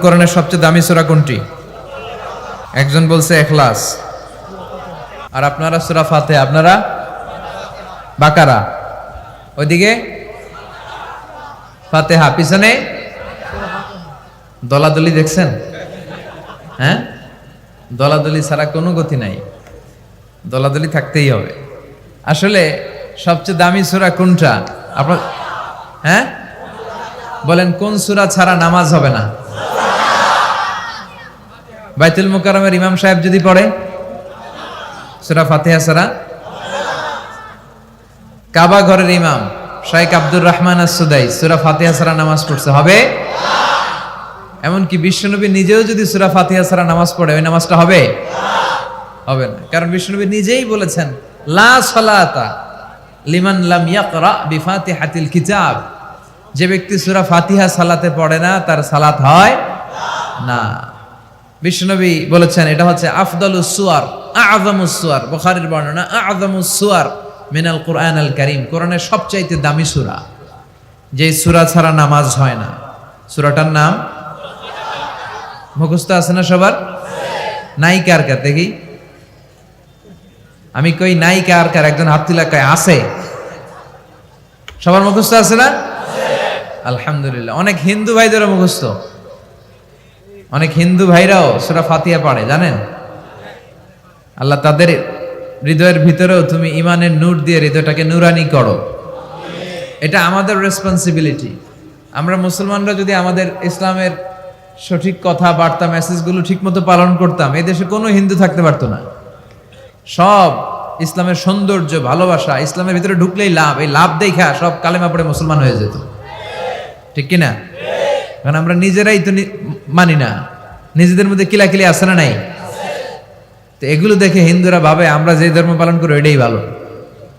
কোরআনের সবচেয়ে দামি সূরা কোনটি? একজন বলছে ইখলাস, আর আপনারা সূরা ফাতিহা, আপনারা বাকারা, ওইদিকে ফাতিহা, পিছনে দলাদলি দেখছেন? হ্যাঁ, দলাদলি ছাড়া কোনো গতি নাই, দলাদলি থাকতেই হবে। আসলে সবচেয়ে দামি সূরা কোনটা আপনার? হ্যাঁ বলেন, কোন সূরা ছাড়া নামাজ হবে না? বাইতুল মুকাররমের ইমাম সাহেব যদি পড়ে সূরা ফাতিহা ছাড়া? কাবা ঘরের ইমাম শাইখ আব্দুর রহমান আস-সুদাই সূরা ফাতিহা ছাড়া নামাজ পড়ছে, হবে? এমনকি বিশ্বনবী নিজেও যদি সূরা ফাতিহা ছাড়া নামাজ পড়ে, ওই নামাজটা হবে? হবে না। কারণ বিশ্বনবী নিজেই বলেছেন, লা সালাতা লিমান লাম ইয়াকরা বিফাতিহাতিল কিতাব, যে ব্যক্তি সূরা ফাতিহা সালাতে পড়ে না তার সালাত হয় না। বিশ্বনবী বলেছেন এটা হচ্ছে আফদালুস সুয়ার, আযমুস সুয়ার, বুখারীর বর্ণনা, আযমুস সুয়ার মিনাল কুরআনিল কারীম, কোরআনের সবচাইতে দামি সূরা। যে সূরা ছাড়া নামাজ হয় না, সূরাটার নাম মুখস্থ আছে না সবার? নাই কার কার দেখি? আমি কই নাই কার কার? একজন হাত তুলে কয় আছে। সবার মুখস্থ আছে না? আলহামদুলিল্লাহ। অনেক হিন্দু ভাইদেরও মুখস্থ, অনেক হিন্দু ভাইরাও সূরা ফাতিহা পড়ে, জানেন? আল্লাহ তাদের হৃদয়ের ভিতরেও তুমি ইমানের নূর দিয়ে হৃদয়টাকে নুরানি করো। এটা আমাদের রেসপন্সিবিলিটি। আমরা মুসলমানরা যদি আমাদের ইসলামের সঠিক কথা, বার্তা, মেসেজগুলো ঠিকমতো পালন করতাম, এই দেশে কোনো হিন্দু থাকতে পারতো না। সব ইসলামের সৌন্দর্য, ভালোবাসা, ইসলামের ভিতরে ঢুকলেই লাভ, এই লাভ দেখা সব কালেমা পড়ে মুসলমান হয়ে যেত, ঠিক কিনা? কারণ আমরা নিজেরাই তো মানি না, নিজেদের মধ্যে কিলাকিলি আছে না নাই? তো এগুলো দেখে হিন্দুরা ভাবে আমরা যে ধর্ম পালন করি এটাই ভালো।